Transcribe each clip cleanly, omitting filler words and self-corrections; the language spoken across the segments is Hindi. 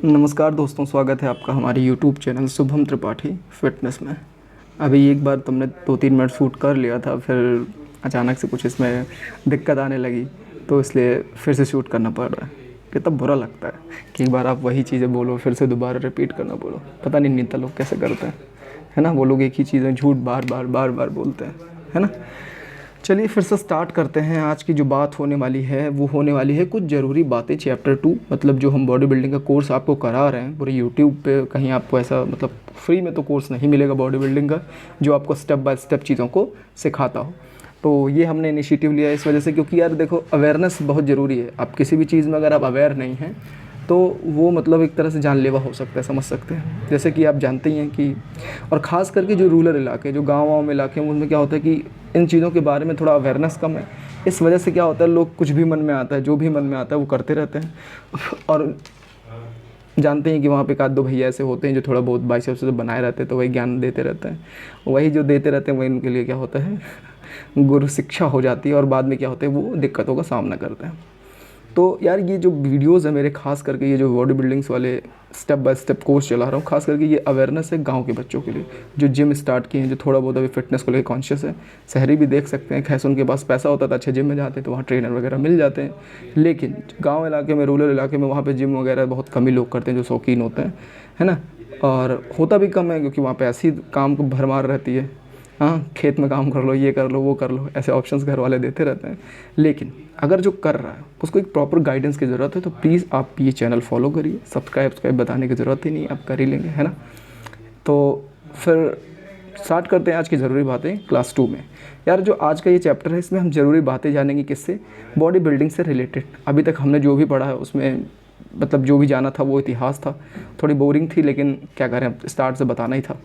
नमस्कार दोस्तों, स्वागत है आपका हमारे YouTube channel Shubham Tripathi fitness में। अभी एक बार तुमने 2-3 मिनट शूट कर लिया था, फिर अचानक से कुछ इसमें दिक्कत आने लगी, तो इसलिए फिर से शूट करना पड़ रहा है। कितना बुरा लगता है कि एक बार आप वही चीज़ें बोलो, फिर से दोबारा रिपीट करना बोलो। पता नहीं नेता लोग कैसे करते हैं, है ना। वो लोग एक ही चीज़ें झूठ बार बार बोलते हैं, है ना। चलिए फिर से स्टार्ट करते हैं। आज की जो बात होने वाली है वो होने वाली है कुछ ज़रूरी बातें चैप्टर 2, मतलब जो हम बॉडी बिल्डिंग का कोर्स आपको करा रहे हैं पूरे यूट्यूब पे। कहीं आपको ऐसा मतलब फ्री में तो कोर्स नहीं मिलेगा बॉडी बिल्डिंग का, जो आपको स्टेप बाय स्टेप चीज़ों को सिखाता हो। तो ये हमने इनिशिएटिव लिया इस वजह से, क्योंकि यार देखो, अवेयरनेस बहुत ज़रूरी है। आप किसी भी चीज़ में अगर आप अवेयर नहीं हैं तो वो मतलब एक तरह से जानलेवा हो सकता है, समझ सकते हैं। जैसे कि आप जानते ही हैं कि, और ख़ास करके जो रूरल इलाके, जो गाँव में इलाके हैं, उनमें क्या होता है कि इन चीज़ों के बारे में थोड़ा अवेयरनेस कम है। इस वजह से क्या होता है, लोग कुछ भी मन में आता है, जो भी मन में आता है वो करते रहते हैं। और जानते हैं कि वहाँ पे एक आध दो भैया ऐसे होते हैं जो थोड़ा बहुत बाइसेप्स से बनाए रहते हैं, तो वही ज्ञान देते रहते हैं। वही जो देते रहते हैं वही उनके लिए क्या होता है, गुरु शिक्षा हो जाती है, और बाद में क्या होता है, वो दिक्कतों का सामना करते हैं। तो यार ये जो वीडियोज़ है मेरे, खास करके ये जो बॉडी बिल्डिंग्स वाले स्टेप बाय स्टेप कोर्स चला रहा हूँ, खास करके ये अवेयरनेस है गांव के बच्चों के लिए, जो जिम स्टार्ट किए हैं, जो थोड़ा बहुत अभी फिटनेस को लेकर कॉन्शियस है। शहरी भी देख सकते हैं, खैस उनके पास पैसा होता था, अच्छे जिम में जाते तो वहाँ ट्रेनर वगैरह मिल जाते हैं। लेकिन गाँव इलाके में, रूरल इलाके में, वहाँ पर जिम वगैरह बहुत कम ही लोग करते हैं जो शौकीन होते हैं, है ना। और होता भी कम है, क्योंकि वहाँ पर ऐसी काम को भरमार रहती है। हाँ, खेत में काम कर लो, ये कर लो, वो कर लो, ऐसे ऑप्शंस घर वाले देते रहते हैं। लेकिन अगर जो कर रहा है उसको एक प्रॉपर गाइडेंस की ज़रूरत है, तो प्लीज़ आप ये चैनल फॉलो करिए। सब्सक्राइब बताने की ज़रूरत ही नहीं, आप कर ही लेंगे, है ना। तो फिर स्टार्ट करते हैं आज की ज़रूरी बातें क्लास 2 में। यार जो आज का ये चैप्टर है, इसमें हम ज़रूरी बातें जानेंगे किससे, बॉडी बिल्डिंग से रिलेटेड। अभी तक हमने जो भी पढ़ा है उसमें मतलब जो भी जाना था वो इतिहास था। थोड़ी बोरिंग थी, लेकिन क्या करें, स्टार्ट से बताना ही था,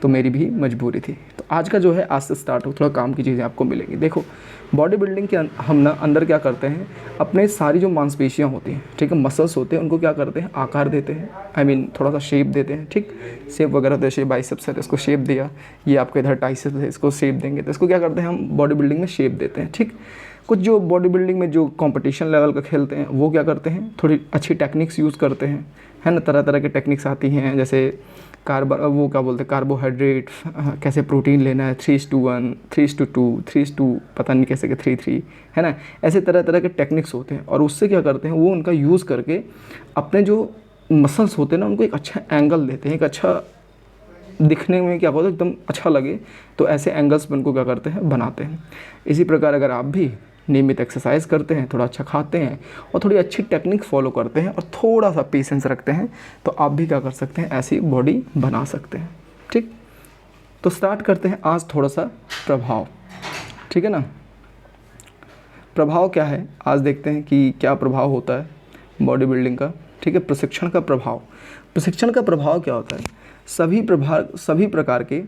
तो मेरी भी मजबूरी थी। तो आज का जो है, आज से स्टार्ट हो, थोड़ा काम की चीज़ें आपको मिलेंगी। देखो, बॉडी बिल्डिंग के हम ना अंदर क्या करते हैं, अपने सारी जो मांसपेशियाँ होती हैं, ठीक है, मसल्स होते हैं, उनको क्या करते हैं, आकार देते हैं। आई मीन थोड़ा सा शेप देते हैं, ठीक। शेप वगैरह, जैसे बाइसेप्स है तो इसको शेप दिया, ये आपके इधर ट्राइसेप्स है, इसको शेप देंगे। तो इसको क्या करते हैं, हम बॉडी बिल्डिंग में शेप देते हैं, ठीक। कुछ जो बॉडी बिल्डिंग में जो कंपटीशन लेवल का खेलते हैं, वो क्या करते हैं, थोड़ी अच्छी टेक्निक्स यूज़ करते हैं, है ना। तरह तरह की टेक्निक्स आती हैं, जैसे वो क्या बोलते हैं, कार्बोहाइड्रेट, कैसे प्रोटीन लेना है, 3:1, 3:2, 3:, पता नहीं कैसे के 3:3, है ना। ऐसे तरह तरह के टेक्निक्स होते हैं, और उससे क्या करते हैं, वो उनका यूज़ करके अपने जो मसल्स होते हैं ना, उनको एक अच्छा एंगल देते हैं, एक अच्छा दिखने में क्या होता है, एकदम अच्छा लगे। तो ऐसे एंगल्स पर उनको क्या करते हैं, बनाते हैं। इसी प्रकार अगर आप भी नियमित एक्सरसाइज करते हैं, थोड़ा अच्छा खाते हैं, और थोड़ी अच्छी टेक्निक फॉलो करते हैं, और थोड़ा सा पेशेंस रखते हैं, तो आप भी क्या कर सकते हैं, ऐसी बॉडी बना सकते हैं, ठीक। तो स्टार्ट करते हैं आज थोड़ा सा प्रभाव, ठीक है ना। प्रभाव क्या है, आज देखते हैं कि क्या प्रभाव होता है बॉडी बिल्डिंग का, ठीक है। प्रशिक्षण का प्रभाव, प्रशिक्षण का प्रभाव क्या होता है, सभी प्रकार के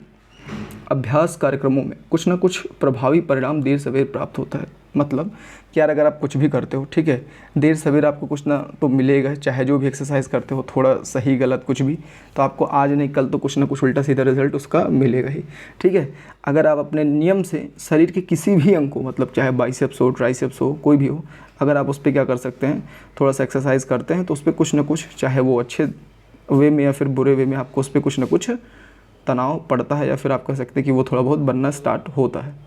अभ्यास कार्यक्रमों में कुछ ना कुछ प्रभावी परिणाम देर सवेर प्राप्त होता है। मतलब कि यार अगर आप कुछ भी करते हो, ठीक है, देर सवेर आपको कुछ ना तो मिलेगा। चाहे जो भी एक्सरसाइज करते हो, थोड़ा सही गलत कुछ भी, तो आपको आज नहीं कल तो कुछ ना कुछ उल्टा सीधा रिजल्ट उसका मिलेगा ही, ठीक है। अगर आप अपने नियम से शरीर के किसी भी अंग को, मतलब चाहे बाइसेप्स हो, ट्राइसेप्स हो, कोई भी हो, अगर आप उस पर क्या कर सकते हैं, थोड़ा सा एक्सरसाइज करते हैं, तो उस पर कुछ ना कुछ, चाहे वो अच्छे वे में या फिर बुरे वे में, आपको उस पर कुछ ना कुछ तनाव पड़ता है, या फिर आप कह सकते हैं कि वो थोड़ा बहुत बनना स्टार्ट होता है।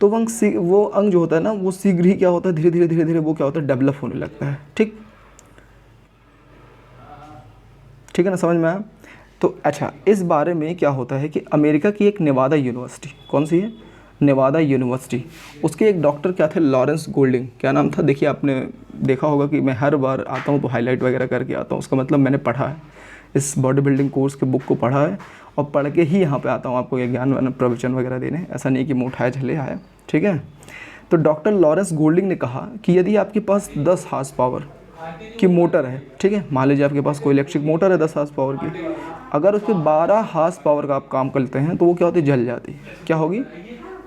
तो वो अंग जो होता है ना, वो शीघ्र ही क्या होता है, धीरे धीरे वो क्या होता है, डेवलप होने लगता है, ठीक है ना, समझ में आया। तो अच्छा, इस बारे में क्या होता है कि अमेरिका की एक नेवादा यूनिवर्सिटी, कौन सी है, नेवादा यूनिवर्सिटी, उसके एक डॉक्टर क्या थे, लॉरेंस गोल्डिंग, क्या नाम था। देखिए, आपने देखा होगा कि मैं हर बार आता हूँ तो हाईलाइट वगैरह करके आता हूँ, उसका मतलब मैंने पढ़ा है, इस बॉडी बिल्डिंग कोर्स के बुक को पढ़ा है, और पढ़ के ही यहाँ पे आता हूँ आपको ये ज्ञान प्रवचन वगैरह देने। ऐसा नहीं कि मुँह उठाए चले आए, ठीक है। तो डॉक्टर लॉरेंस गोल्डिंग ने कहा कि यदि आपके पास 10 हार्स पावर की मोटर है, ठीक है, मान लीजिए आपके पास कोई इलेक्ट्रिक मोटर है 10 हार्स पावर की, अगर उस पर 12 हार्स पावर का आप काम करते हैं, तो वो क्या होती है, जल जाती है। क्या होगी,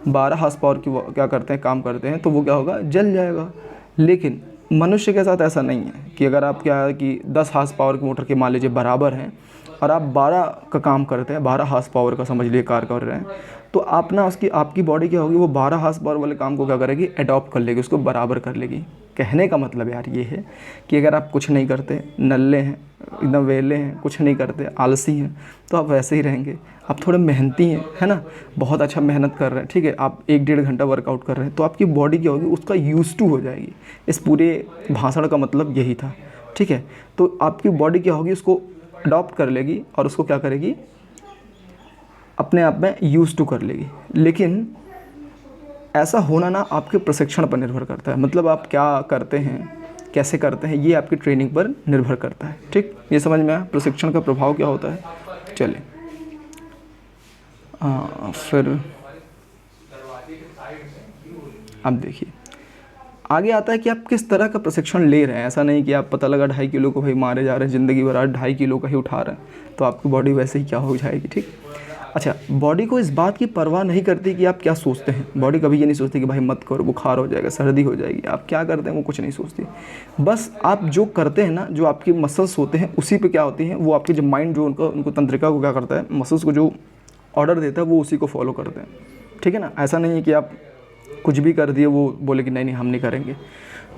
12 हार्स पावर की वो क्या करते हैं, काम करते हैं, तो वो क्या होगा, जल जाएगा। लेकिन मनुष्य के साथ ऐसा नहीं है कि अगर आप क्या है कि 10 हार्स पावर की मोटर के मान लीजिए बराबर हैं, और आप 12 का काम करते हैं, 12 हार्स पावर का समझ लिए कार कर रहे हैं, तो आप ना उसकी आपकी बॉडी क्या होगी, वो 12 हार्स पावर वाले काम को क्या करेगी, अडॉप्ट कर लेगी, उसको बराबर कर लेगी। कहने का मतलब यार ये है कि अगर आप कुछ नहीं करते, नल्ले हैं, एकदम वेले हैं, कुछ नहीं करते, आलसी हैं, तो आप वैसे ही रहेंगे। आप थोड़े मेहनती हैं, है ना, बहुत अच्छा मेहनत कर रहे हैं, ठीक है, आप 1-1.5 घंटा वर्कआउट कर रहे हैं, तो आपकी बॉडी क्या होगी, उसका यूज टू हो जाएगी। इस पूरे भाषण का मतलब यही था, ठीक है। तो आपकी बॉडी क्या होगी, उसको अडॉप्ट कर लेगी और उसको क्या करेगी, अपने आप में यूज टू कर लेगी। लेकिन ऐसा होना ना आपके प्रशिक्षण पर निर्भर करता है, मतलब आप क्या करते हैं, कैसे करते हैं, ये आपकी ट्रेनिंग पर निर्भर करता है, ठीक। ये समझ में आया प्रशिक्षण का प्रभाव क्या होता है। चलिए फिर अब देखिए आगे आता है कि आप किस तरह का प्रशिक्षण ले रहे हैं। ऐसा नहीं कि आप पता लगा 2.5 किलो को भाई मारे जा रहे हैं, ज़िंदगी भर आज 2.5 किलो का ही उठा रहे हैं, तो आपकी बॉडी वैसे ही क्या हो जाएगी, ठीक। अच्छा, बॉडी को इस बात की परवाह नहीं करती कि आप क्या सोचते हैं। बॉडी कभी ये नहीं सोचती कि भाई मत करो, बुखार हो जाएगा, सर्दी हो जाएगी, आप क्या करते हैं वो कुछ नहीं सोचती। बस आप जो करते हैं ना, जो आपके मसल्स होते हैं उसी पे क्या होती हैं, वो आपके जो माइंड जो उनको तंत्रिका को क्या करता है, मसल्स को जो ऑर्डर देता है वो उसी को फॉलो करते हैं, ठीक है ना। ऐसा नहीं है कि आप कुछ भी कर दिए वो बोले कि नहीं हम नहीं करेंगे।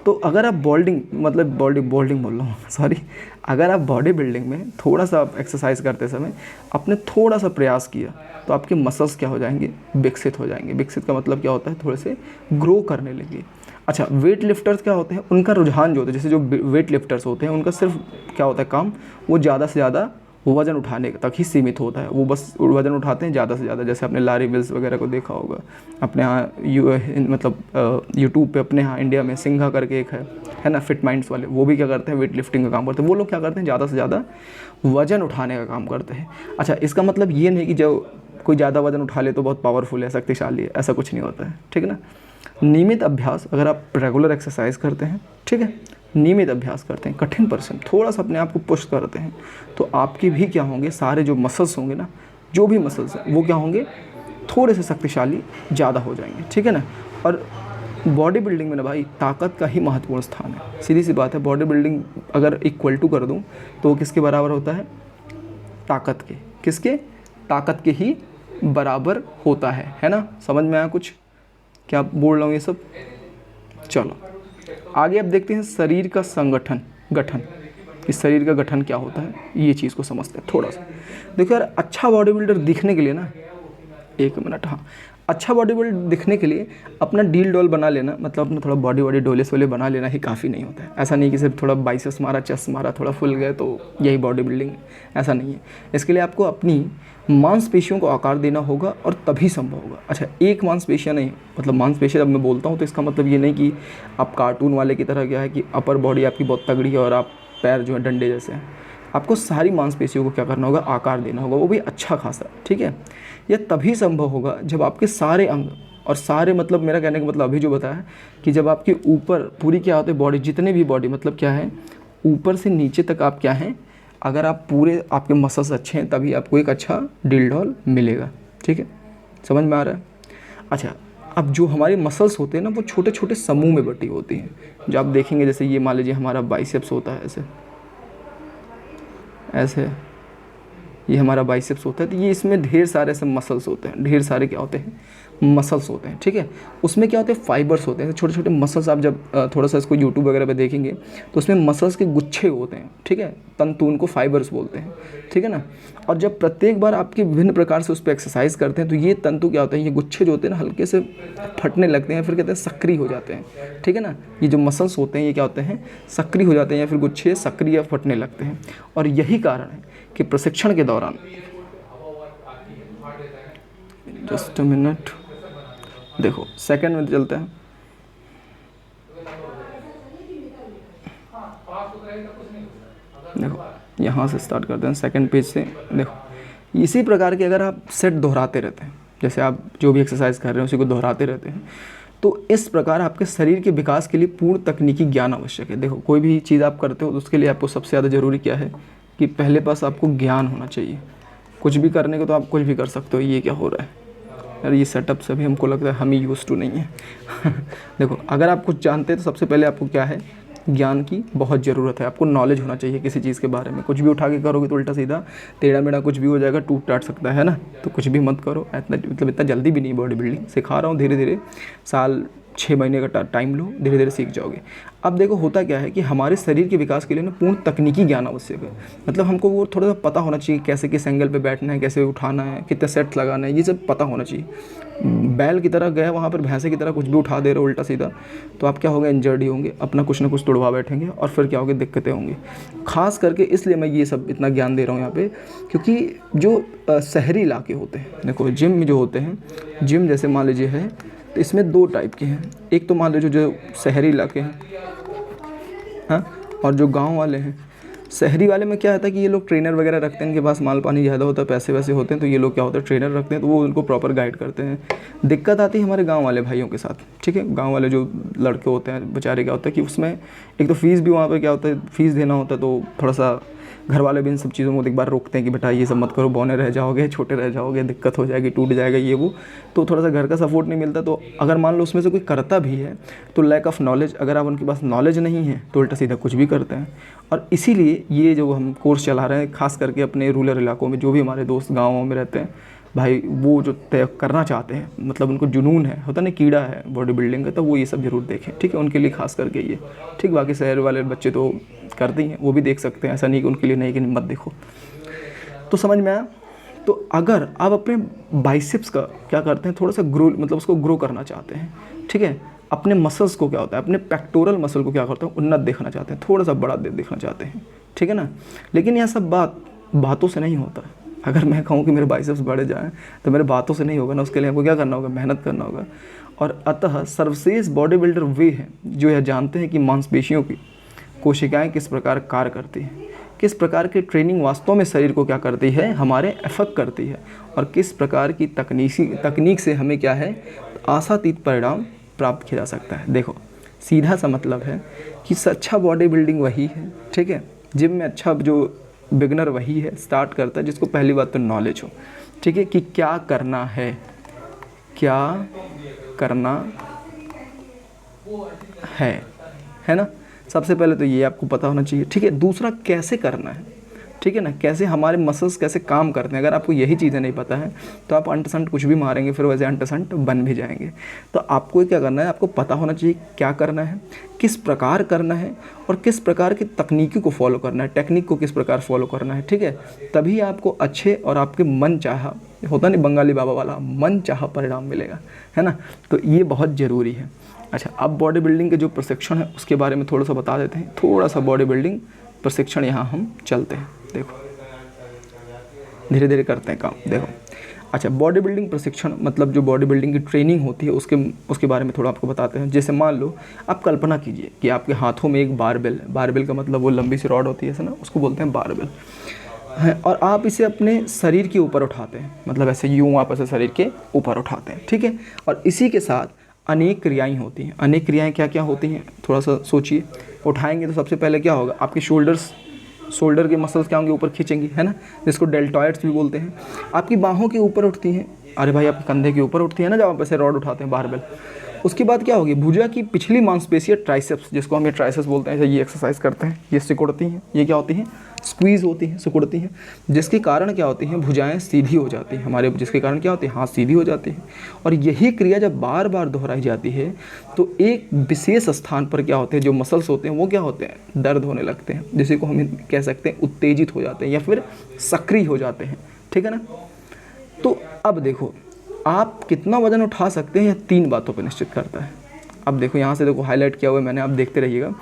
तो अगर आप बॉडी बोल रहा हूँ सॉरी, अगर आप बॉडी बिल्डिंग में थोड़ा सा एक्सरसाइज करते समय आपने थोड़ा सा प्रयास किया, तो आपके मसल्स क्या हो जाएंगे, विकसित हो जाएंगे। विकसित का मतलब क्या होता है, थोड़े से ग्रो करने लगे। अच्छा, वेट लिफ्टर्स क्या होते हैं, उनका रुझान जो होता है, जैसे जो वेट लिफ्टर्स होते हैं उनका सिर्फ क्या होता है काम, वो ज़्यादा से ज़्यादा वज़न उठाने तक ही सीमित होता है। वो बस वज़न उठाते हैं ज़्यादा से ज़्यादा। जैसे आपने लारी विल्स वगैरह को देखा होगा अपने यहाँ मतलब यूट्यूब पे, अपने यहाँ इंडिया में सिंघा करके एक है ना, फिट माइंड्स वाले, वो भी क्या करते हैं, वेट लिफ्टिंग का काम करते हैं। वो लोग क्या करते हैं, ज़्यादा से ज़्यादा वज़न उठाने का काम करते हैं। अच्छा, इसका मतलब ये नहीं कि जब कोई ज़्यादा वज़न उठा ले तो बहुत पावरफुल है, शक्तिशाली है, ऐसा कुछ नहीं होता है, ठीक है ना। नियमित अभ्यास, अगर आप रेगुलर एक्सरसाइज करते हैं, ठीक है, नियमित अभ्यास करते हैं, कठिन परिश्रम, थोड़ा सा अपने आप को पुश करते हैं, तो आपके भी क्या होंगे, सारे जो मसल्स होंगे ना, जो भी मसल्स हैं वो क्या होंगे, थोड़े से शक्तिशाली ज़्यादा हो जाएंगे, ठीक है ना। और बॉडी बिल्डिंग में ना भाई ताकत का ही महत्वपूर्ण स्थान है। सीधी सी बात है, बॉडी बिल्डिंग अगर इक्वल टू कर दूँ तो वो किसके बराबर होता है, ताकत के। किसके, ताकत के ही बराबर होता है ना। समझ में आया कुछ क्या बोल रहा हूँ ये सब। चलो आगे अब देखते हैं शरीर का गठन। इस शरीर का गठन क्या होता है, ये चीज़ को समझते हैं थोड़ा सा। देखो यार, अच्छा बॉडी बिल्डर दिखने के लिए ना, एक मिनट, हाँ, अच्छा बॉडी बिल्डर दिखने के लिए अपना डील डॉल बना लेना, मतलब अपना थोड़ा बॉडी डोले सोले बना लेना ही काफ़ी नहीं होता है। ऐसा नहीं कि सिर्फ थोड़ा बाइसेप्स मारा, चेस्ट मारा, थोड़ा फुल गए तो यही बॉडी बिल्डिंग है, ऐसा नहीं है। इसके लिए आपको अपनी मांसपेशियों को आकार देना होगा और तभी संभव होगा। अच्छा, एक मांसपेशियाँ नहीं, मतलब मांसपेशियाँ जब मैं बोलता हूँ तो इसका मतलब ये नहीं कि आप कार्टून वाले की तरह क्या है कि अपर बॉडी आपकी बहुत तगड़ी है और आप पैर जो है डंडे जैसे हैं। आपको सारी मांसपेशियों को क्या करना होगा, आकार देना होगा, वो भी अच्छा खासा, ठीक है। यह तभी संभव होगा जब आपके सारे अंग और सारे, मतलब मेरा कहने का मतलब अभी जो बताया कि जब आपके ऊपर पूरी क्या होते हैं बॉडी, जितने भी बॉडी मतलब क्या है, ऊपर से नीचे तक आप क्या हैं, अगर आप पूरे आपके मसल्स अच्छे हैं तभी आपको एक अच्छा डील डॉल मिलेगा, ठीक है। समझ में आ रहा है। अच्छा, अब जो हमारे मसल्स होते हैं ना, वो छोटे छोटे समूह में बटी होती हैं। जो आप देखेंगे, जैसे ये मान लीजिए हमारा बाइसेप्स होता है, ऐसे ये हमारा बाइसेप्स होता है, तो ये इसमें ढेर सारे ऐसे मसल्स होते हैं, ढेर सारे क्या होते हैं, मसल्स होते हैं, ठीक है। उसमें क्या होते हैं, फाइबर्स होते हैं, छोटे छोटे मसल्स। आप जब थोड़ा सा इसको यूट्यूब वगैरह पे देखेंगे तो उसमें मसल्स के गुच्छे होते हैं, ठीक है, तंतु, उनको फाइबर्स बोलते हैं, ठीक है ना। और जब प्रत्येक बार आपके विभिन्न प्रकार से उस पर एक्सरसाइज करते हैं तो ये तंतु क्या होते हैं, ये गुच्छे जो होते हैं ना, हल्के से फटने लगते हैं, फिर कहते हैं सक्रिय हो जाते हैं, ठीक है ना। ये जो मसल्स होते हैं ये क्या होते हैं, सक्रिय हो जाते हैं, या फिर गुच्छे सक्रिय या फटने लगते हैं। और यही कारण है कि प्रशिक्षण के दौरान, जस्ट अ मिनट, देखो सेकंड में चलते हैं। देखो यहाँ से स्टार्ट करते हैं, सेकंड पेज से। देखो इसी प्रकार के अगर आप सेट दोहराते रहते हैं, जैसे आप जो भी एक्सरसाइज कर रहे हैं उसी को दोहराते रहते हैं, तो इस प्रकार आपके शरीर के विकास के लिए पूर्ण तकनीकी ज्ञान आवश्यक है। देखो कोई भी चीज़ आप करते हो तो उसके लिए आपको सबसे ज़्यादा ज़रूरी क्या है कि पहले पास आपको ज्ञान होना चाहिए। कुछ भी करने को तो आप कुछ भी कर सकते हो। ये क्या हो रहा है यार, ये सेटअप से भी हमको लगता है हम ही यूज़ टू नहीं है। देखो अगर आप कुछ जानते हैं तो सबसे पहले आपको क्या है, ज्ञान की बहुत ज़रूरत है। आपको नॉलेज होना चाहिए किसी चीज़ के बारे में। कुछ भी उठा के करोगे तो उल्टा सीधा टेढ़ा मेढ़ा कुछ भी हो जाएगा, टूट टाट सकता है ना। तो कुछ भी मत करो, इतना जल्दी भी नहीं बॉडी बिल्डिंग सिखा रहा हूँ, धीरे धीरे साल 6 महीने का टाइम लो, धीरे धीरे सीख जाओगे। अब देखो होता क्या है कि हमारे शरीर के विकास के लिए ना पूर्ण तकनीकी ज्ञान आवश्यक है। मतलब हमको वो थोड़ा सा पता होना चाहिए, कैसे किस एंगल पे बैठना है, कैसे उठाना है, कितने सेट्स लगाना है, ये सब पता होना चाहिए। बैल की तरह गए वहाँ पर भैंसे की तरह कुछ भी उठा दे रहे हो उल्टा सीधा, तो आप क्या होगा, इंजर्ड ही होंगे, अपना कुछ ना कुछ तोड़वा बैठेंगे और फिर क्या होगा, दिक्कतें होंगी। खास करके इसलिए मैं ये सब इतना ज्ञान दे रहा हूँ यहाँ पे, क्योंकि जो शहरी इलाके होते हैं, देखो जिम जो होते हैं, जिम जैसे मान लीजिए है, तो इसमें 2 टाइप के हैं। एक तो मान लीजिए जो शहरी इलाके हैं, हाँ, और जो गांव वाले हैं। शहरी वाले में क्या होता है कि ये लोग ट्रेनर वगैरह रखते हैं, इनके पास माल पानी ज़्यादा होता है, पैसे वैसे होते हैं, तो ये लोग क्या होता है, ट्रेनर रखते हैं, तो वो उनको प्रॉपर गाइड करते हैं। दिक्कत आती है हमारे गांव वाले भाइयों के साथ, ठीक है। गांव वाले जो लड़के होते हैं बेचारे, क्या होता है कि उसमें एक तो फ़ीस भी वहाँ पर क्या होता है, फ़ीस देना होता है, तो थोड़ा सा घर वाले भी इन सब चीज़ों को एक बार रोकते हैं कि बेटा ये सब मत करो, बौने रह जाओगे, छोटे रह जाओगे, दिक्कत हो जाएगी, टूट जाएगा ये वो। तो थोड़ा सा घर का सपोर्ट नहीं मिलता। तो अगर मान लो उसमें से कोई करता भी है तो लैक ऑफ नॉलेज, अगर आप उनके पास नॉलेज नहीं है तो उल्टा सीधा कुछ भी करते हैं। और इसीलिए ये जो हम कोर्स चला रहे हैं, खास करके अपने रूरल इलाकों में, जो भी हमारे दोस्त गाँवों में रहते हैं भाई, वो जो तय करना चाहते हैं, मतलब उनको जुनून है, होता नहीं, कीड़ा है बॉडी बिल्डिंग का, तो वो ये सब ज़रूर देखें, ठीक है। उनके लिए खास करके ये, ठीक। बाकी शहर वाले बच्चे तो करते ही हैं, वो भी देख सकते हैं, ऐसा नहीं कि उनके लिए नहीं कि मत देखो। तो समझ में आया। तो अगर आप अपने बाइसेप्स का क्या करते हैं, थोड़ा सा ग्रो, मतलब उसको ग्रो करना चाहते हैं, ठीक है। अपने मसल्स को क्या होता है, अपने पेक्टोरल मसल को क्या करते हैं, उन्नत देखना चाहते हैं, थोड़ा सा बड़ा देखना चाहते हैं, ठीक है ना। लेकिन यह सब बातों से नहीं होता। अगर मैं कहूँ कि मेरे बाइसेप्स बढ़ जाएं तो मेरे बातों से नहीं होगा ना, उसके लिए हमको क्या करना होगा, मेहनत करना होगा। और अतः सर्वश्रेष्ठ बॉडी बिल्डर वे हैं जो यह जानते हैं कि मांसपेशियों की कोशिकाएं किस प्रकार कार्य करती हैं, किस प्रकार की ट्रेनिंग वास्तव में शरीर को क्या करती है, हमारे अफेक्ट करती है, और किस प्रकार की तकनीक से हमें क्या है, आशातीत परिणाम प्राप्त किया जा सकता है। देखो सीधा सा मतलब है कि अच्छा बॉडी बिल्डिंग वही है, ठीक है। जिम में अच्छा जो बिगनर वही है, स्टार्ट करता है जिसको पहली बात तो नॉलेज हो, ठीक है, कि क्या करना है, क्या करना है ना। सबसे पहले तो ये आपको पता होना चाहिए, ठीक है। दूसरा कैसे करना है, ठीक है ना, कैसे हमारे मसल्स कैसे काम करते हैं। अगर आपको यही चीज़ें नहीं पता है तो आप अंट-संट कुछ भी मारेंगे, फिर वैसे अंट-संट बन भी जाएंगे। तो आपको क्या करना है, आपको पता होना चाहिए क्या करना है, किस प्रकार करना है, और किस प्रकार की तकनीकी को फॉलो करना है, टेक्निक को किस प्रकार फॉलो करना है, ठीक है। तभी आपको अच्छे और आपके मन चाहा, होता नहीं बंगाली बाबा वाला, मन चाहा परिणाम मिलेगा, है ना। तो ये बहुत ज़रूरी है। अच्छा, अब बॉडी बिल्डिंग के जो प्रशिक्षण है उसके बारे में थोड़ा सा बता देते हैं। थोड़ा सा बॉडी बिल्डिंग प्रशिक्षण यहाँ हम चलते हैं, देखो धीरे धीरे करते हैं काम, देखो। अच्छा, बॉडी बिल्डिंग प्रशिक्षण मतलब जो बॉडी बिल्डिंग की ट्रेनिंग होती है उसके बारे में थोड़ा आपको बताते हैं। जैसे मान लो आप कल्पना कीजिए कि आपके हाथों में एक बारबेल है। बारबेल का मतलब वो लंबी सी रॉड होती है ना, उसको बोलते हैं बारबेल है। और आप इसे अपने शरीर के ऊपर उठाते हैं, मतलब ऐसे यूँ आप ऐसे शरीर के ऊपर उठाते हैं, ठीक है। और इसी के साथ अनेक क्रियाएं होती हैं। अनेक क्रियाएं क्या क्या होती हैं, थोड़ा सा सोचिए। उठाएंगे तो सबसे पहले क्या होगा, आपके शोल्डर के मसल्स क्या होंगे, ऊपर खींचेंगे, है ना, जिसको डेल्टॉइड्स भी बोलते हैं। आपकी बाहों के ऊपर उठती हैं, अरे भाई आपके कंधे के ऊपर उठती है ना जब आप ऐसे रॉड उठाते हैं बारबेल। उसके बाद क्या होगी, भुजा की पिछली मांसपेशी ट्राइसेप्स, जिसको हम ये ट्राइसेप्स बोलते हैं, ये एक्सरसाइज करते हैं, ये सिकुड़ती हैं, ये क्या होती हैं, स्क्वीज़ होती हैं, सिकुड़ती हैं, जिसके कारण क्या होती हैं, भुजाएं सीधी हो जाती हैं हमारे, जिसके कारण क्या होती है, हाथ सीधी हो जाती हैं। और यही क्रिया जब बार बार दोहराई जाती है तो एक विशेष स्थान पर क्या होते हैं, जो मसल्स होते हैं वो क्या होते हैं, दर्द होने लगते हैं, जिसे को हम कह सकते हैं उत्तेजित हो जाते हैं या फिर सक्रिय हो जाते हैं, ठीक है ना। तो अब देखो आप कितना वज़न उठा सकते हैं, यह 3 बातों पर निश्चित करता है। अब देखो यहाँ से देखो हाईलाइट किया हुआ है मैंने, आप देखते रहिएगा।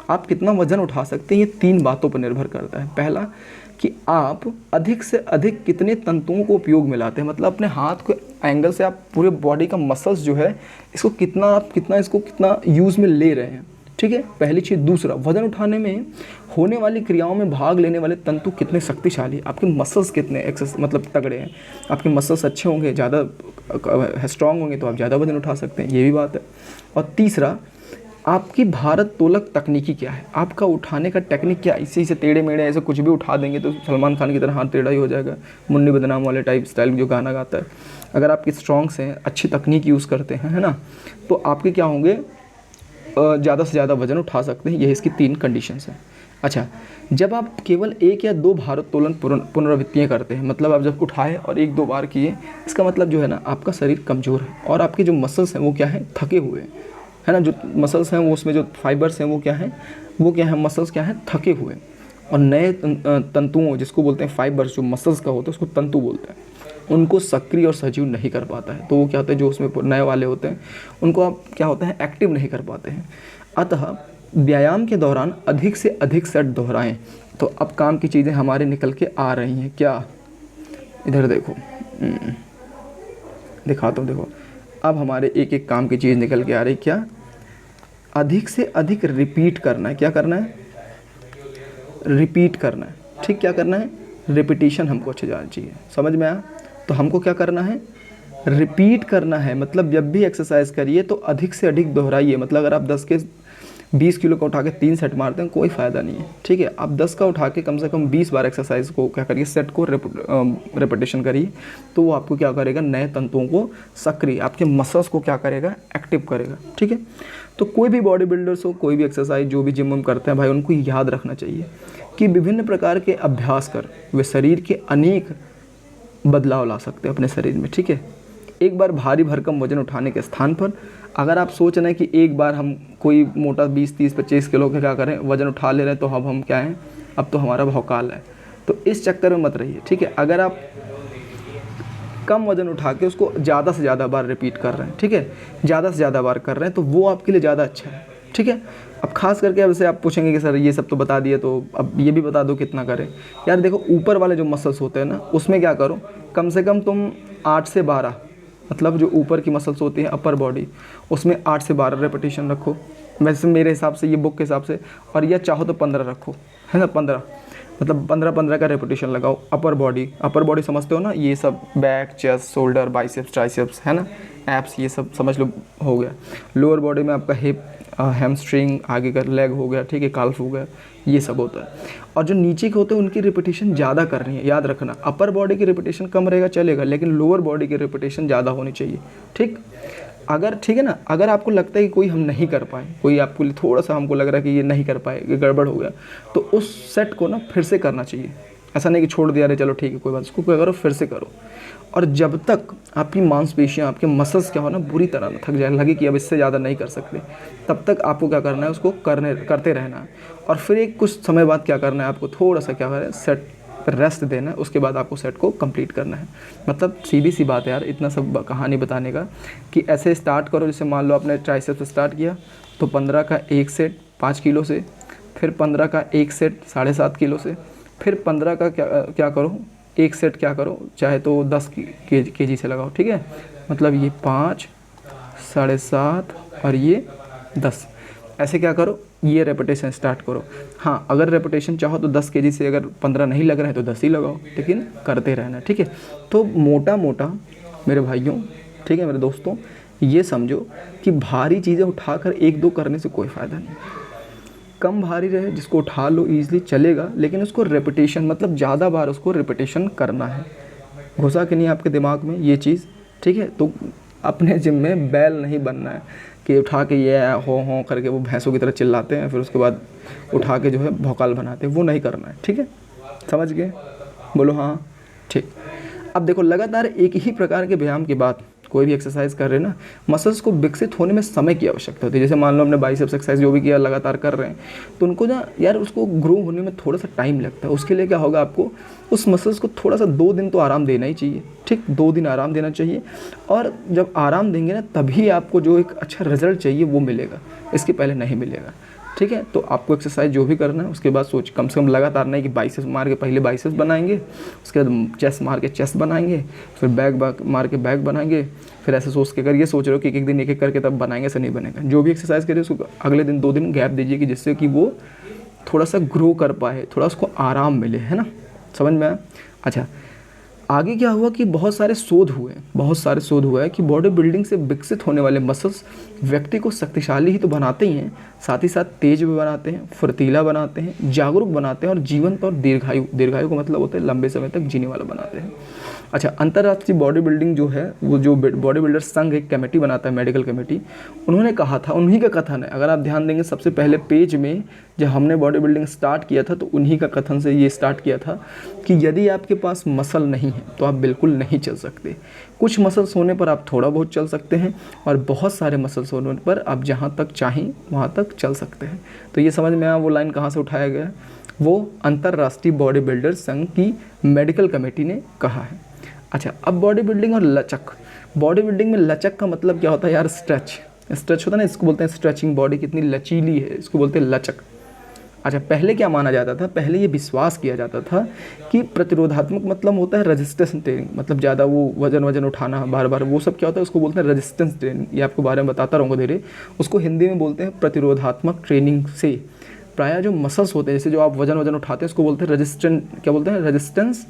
आप कितना वज़न उठा सकते हैं ये 3 बातों पर निर्भर करता है। पहला कि आप अधिक से अधिक कितने तंतुओं को उपयोग में लाते हैं, मतलब अपने हाथ के एंगल से आप पूरे बॉडी का मसल्स जो है इसको कितना यूज़ में ले रहे हैं, ठीक है, पहली चीज़। दूसरा, वज़न उठाने में होने वाली क्रियाओं में भाग लेने वाले तंतु कितने शक्तिशाली, आपके मसल्स कितने मतलब तगड़े हैं। आपके मसल्स अच्छे होंगे, ज़्यादा स्ट्रॉन्ग होंगे तो आप ज़्यादा वज़न उठा सकते हैं, ये भी बात है। और तीसरा, आपकी भारोत्तोलक तकनीकी क्या है, आपका उठाने का टेक्निक क्या है। इसी से टेढ़े मेढ़े ऐसे कुछ भी उठा देंगे तो सलमान खान की तरह हाथ टेढ़ा ही हो जाएगा, मुन्नी बदनाम वाले टाइप स्टाइल जो गाना गाता है। अगर आपकी स्ट्रॉन्ग्स हैं, अच्छी तकनीक यूज़ करते हैं, है ना, तो आपके क्या होंगे, ज़्यादा से ज़्यादा वजन उठा सकते हैं। यही इसकी 3 कंडीशंस हैं। अच्छा, जब आप केवल 1 या 2 भारोत्तोलन पुनरावृत्तियाँ करते हैं, मतलब आप जब उठाए और 1-2 बार किए, इसका मतलब जो है ना आपका शरीर कमज़ोर है और आपके जो मसल्स हैं वो क्या है, थके हुए हैं, है ना। जो मसल्स हैं वो, उसमें जो फाइबर्स हैं वो क्या है, मसल्स क्या हैं, थके हुए। और नए तंतुओं, जिसको बोलते हैं फाइबर्स, जो मसल्स का होता है उसको तंतु बोलते हैं, उनको सक्रिय और सजीव नहीं कर पाता है। तो वो क्या होता है, जो उसमें नए वाले होते हैं उनको आप क्या होता है, एक्टिव नहीं कर पाते हैं। अतः व्यायाम के दौरान अधिक से अधिक सेट दोहराएं। तो अब काम की चीज़ें हमारे निकल के आ रही हैं। क्या, इधर देखो, दिखाता हूँ, देखो अब हमारे एक एक काम की चीज़ निकल के आ रही। क्या, अधिक से अधिक रिपीट करना है। क्या करना है, रिपीट करना है। ठीक, क्या करना है, रिपीटिशन हमको अच्छी जानी चाहिए। समझ में आया? तो हमको क्या करना है, रिपीट करना है। मतलब जब भी एक्सरसाइज करिए तो अधिक से अधिक दोहराइए। मतलब अगर आप 10 के 20 किलो का उठा के 3 सेट मारते हैं, कोई फ़ायदा नहीं है। ठीक है, आप 10 का उठा के कम से कम 20 बार एक्सरसाइज को क्या करिए, सेट को रेपिटेशन करिए। तो वो आपको क्या करेगा, नए तंतुओं को सक्रिय, आपके मसल्स को क्या करेगा, एक्टिव करेगा। ठीक है, तो कोई भी बॉडी बिल्डर्स हो, कोई भी एक्सरसाइज जो भी जिम करते हैं भाई, उनको याद रखना चाहिए कि विभिन्न प्रकार के अभ्यास कर वे शरीर के अनेक बदलाव ला सकते हैं अपने शरीर में। ठीक है, एक बार भारी भरकम वजन उठाने के स्थान पर अगर आप सोच रहे हैं कि एक बार हम कोई मोटा 20, 30, 25 किलो का क्या करें, वजन उठा ले रहे हैं, तो अब हम क्या हैं, अब तो हमारा भौकाल है, तो इस चक्कर में मत रहिए। ठीक है, अगर आप कम वजन उठा के उसको ज़्यादा से ज़्यादा बार रिपीट कर रहे हैं, ठीक है, ज़्यादा से ज़्यादा बार कर रहे हैं, तो वो आपके लिए ज़्यादा अच्छा है। ठीक है, अब खास करके अब से आप पूछेंगे कि सर ये सब तो बता दिए, तो अब ये भी बता दो कितना करें। यार देखो, ऊपर वाले जो मसल्स होते हैं ना, उसमें क्या करो, कम से कम तुम 8 से 12, मतलब जो ऊपर की मसल्स होती हैं अपर बॉडी, उसमें 8 से 12 रेपिटेशन रखो। वैसे मेरे हिसाब से, ये बुक के हिसाब से, और या चाहो तो 15 रखो, है ना। 15 मतलब 15-15 का रेपिटेशन लगाओ। अपर बॉडी समझते हो ना, ये सब back, chest, shoulder, biceps, triceps, है ना, एप्स, ये सब समझ लो हो गया। लोअर बॉडी में आपका हिप, हैमस्ट्रिंग, आगे का लेग हो गया, ठीक है, काल्फ हो गया, ये सब होता है। और जो नीचे के होते हैं उनकी रिपीटेशन ज़्यादा करनी है, याद रखना। अपर बॉडी की रिपीटेशन कम रहेगा चलेगा, लेकिन लोअर बॉडी की रिपीटेशन ज़्यादा होनी चाहिए। ठीक, अगर ठीक है ना, अगर आपको लगता है कि कोई हम नहीं कर पाए, कोई आपको थोड़ा सा हमको लग रहा है कि ये नहीं कर पाए, ये गड़बड़ हो गया, तो उस सेट को ना फिर से करना चाहिए। ऐसा नहीं कि छोड़ दिया, अरे चलो ठीक है कोई बात, उसको क्या करो, फिर से करो। और जब तक आपकी मांसपेशियाँ, आपके मसल्स क्या हो ना, बुरी तरह ना थक जाए, लगे कि अब इससे ज़्यादा नहीं कर सकते, तब तक आपको क्या करना है, उसको करते रहना है। और फिर एक कुछ समय बाद क्या करना है, आपको थोड़ा सा क्या करना है, सेट पर रेस्ट देना है, उसके बाद आपको सेट को कंप्लीट करना है। मतलब सीधी सी बात है यार, इतना सब कहानी बताने का कि ऐसे स्टार्ट करो। जैसे मान लो आपने ट्राइसेप्स स्टार्ट किया, तो 15 का एक सेट 5 किलो से, फिर 15 का एक सेट 7.5 किलो से, फिर 15 का क्या करो, एक सेट क्या करो, चाहे तो 10 केजी से लगाओ। ठीक है, मतलब ये 5, 7.5 और ये 10, ऐसे क्या करो, ये रेपिटेशन स्टार्ट करो। हाँ, अगर रेपिटेशन चाहो तो 10 केजी से अगर 15 नहीं लग रहे हैं तो 10 ही लगाओ, लेकिन करते रहना। ठीक है, तो मोटा मोटा मेरे भाइयों, ठीक है मेरे दोस्तों, ये समझो कि भारी चीज़ें उठाकर 1-2 करने से कोई फ़ायदा नहीं। कम भारी रहे, जिसको उठा लो ईजिली चलेगा, लेकिन उसको रेपिटेशन, मतलब ज़्यादा बार उसको रेपिटेशन करना है। घुसा कि नहीं आपके दिमाग में ये चीज़? ठीक है, तो अपने जिम में बैल नहीं बनना है कि उठा के ये हो करके वो भैंसों की तरह चिल्लाते हैं, फिर उसके बाद उठा के जो है भौकाल बनाते हैं, वो नहीं करना है। ठीक है, समझ गए? बोलो हाँ, ठीक। अब देखो, लगातार एक ही प्रकार के व्यायाम के बाद कोई भी एक्सरसाइज कर रहे हैं ना, मसल्स को विकसित होने में समय की आवश्यकता होती है। जैसे मान लो हमने बाइसेप्स एक्सरसाइज जो भी किया लगातार कर रहे हैं, तो उनको ना यार उसको ग्रो होने में थोड़ा सा टाइम लगता है। उसके लिए क्या होगा, आपको उस मसल्स को थोड़ा सा 2 दिन तो आराम देना ही चाहिए। ठीक, 2 दिन आराम देना चाहिए, और जब आराम देंगे ना, तभी आपको जो एक अच्छा रिजल्ट चाहिए वो मिलेगा, इसके पहले नहीं मिलेगा। ठीक है, तो आपको एक्सरसाइज जो भी करना है उसके बाद सोच, कम से कम लगातार नहीं कि बाइसेप्स मार के पहले बाइसेप्स बनाएंगे, उसके बाद चेस्ट मार के चेस्ट बनाएंगे, फिर बैक मार के बैक बनाएंगे, फिर ऐसे सोच के, अगर ये सोच रहे हो कि एक दिन एक करके तब बनाएंगे, ऐसा नहीं बनेगा। जो भी एक्सरसाइज करिए उसको अगले दिन 2 दिन गैप दीजिए, कि जिससे कि वो थोड़ा सा ग्रो कर पाए, थोड़ा उसको आराम मिले, है ना, समझ में आया? अच्छा, आगे क्या हुआ कि बहुत सारे शोध हुए हैं कि बॉडी बिल्डिंग से विकसित होने वाले मसल्स व्यक्ति को शक्तिशाली ही तो बनाते ही हैं, साथ ही साथ तेज भी बनाते हैं, फुर्तीला बनाते हैं, जागरूक बनाते हैं, और जीवंत और दीर्घायु का मतलब होता है लंबे समय तक जीने वाला बनाते हैं। अच्छा, अंतर्राष्ट्रीय बॉडी बिल्डिंग जो है, वो जो बॉडी बिल्डर संघ एक कमेटी बनाता है, मेडिकल कमेटी, उन्होंने कहा था, उन्हीं का कथन है, अगर आप ध्यान देंगे सबसे पहले पेज में जब हमने बॉडी बिल्डिंग स्टार्ट किया था तो उन्हीं का कथन से ये स्टार्ट किया था कि यदि आपके पास मसल नहीं है तो आप बिल्कुल नहीं चल सकते। कुछ मसल्स होने पर आप थोड़ा बहुत चल सकते हैं और बहुत सारे मसल्स होने पर आप जहाँ तक चाहें वहाँ तक चल सकते हैं। तो ये समझ में आया वो लाइन कहाँ से उठाया गया है, वो अंतर्राष्ट्रीय बॉडी बिल्डर संघ की मेडिकल कमेटी ने कहा है। अच्छा, अब बॉडी बिल्डिंग और लचक। बॉडी बिल्डिंग में लचक का मतलब क्या होता है यार? स्ट्रेच होता है ना, इसको बोलते हैं स्ट्रेचिंग, बॉडी कितनी लचीली है, इसको बोलते हैं लचक। अच्छा, पहले क्या माना जाता था? पहले ये विश्वास किया जाता था कि प्रतिरोधात्मक मतलब होता है रेजिस्टेंस ट्रेनिंग, मतलब ज़्यादा वो वजन उठाना बार बार, वो सब क्या होता है उसको बोलते हैं रेजिस्टेंस ट्रेनिंग। ये आपको बारे में बताता रहूँगा धीरे। उसको हिंदी में बोलते हैं प्रतिरोधात्मक ट्रेनिंग से प्रायः जो मसल्स होते हैं, जैसे जो आप वजन उठाते हैं, उसको बोलते हैं रेजिस्टेंस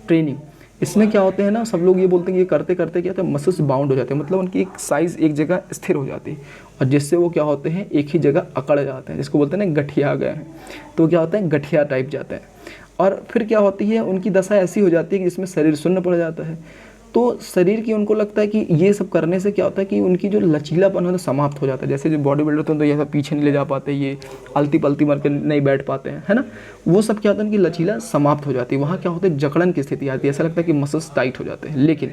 ट्रेनिंग। इसमें क्या होते हैं ना, सब लोग ये बोलते हैं कि ये करते करते क्या होता है, मसल्स बाउंड हो जाते हैं, मतलब उनकी एक साइज़ एक जगह स्थिर हो जाती है और जिससे वो क्या होते हैं, एक ही जगह अकड़ जाते हैं, जिसको बोलते हैं ना गठिया गए हैं। तो क्या होता है, गठिया टाइप जाता है और फिर क्या होती है, उनकी दशा ऐसी हो जाती है कि जिसमें शरीर शून्य पड़ जाता है। तो शरीर की उनको लगता है कि ये सब करने से क्या होता है कि उनकी जो लचीलापन है तो समाप्त हो जाता है। जैसे जो बॉडी बिल्डर होते हैं तो ये सब पीछे नहीं ले जा पाते, ये अलती पलती मार के नहीं बैठ पाते हैं, है ना, वो सब क्या होता है, उनकी लचीला समाप्त हो जाती है। वहाँ क्या होता है, जकड़न की स्थिति आती है, ऐसा लगता है कि मसल्स टाइट हो जाते हैं। लेकिन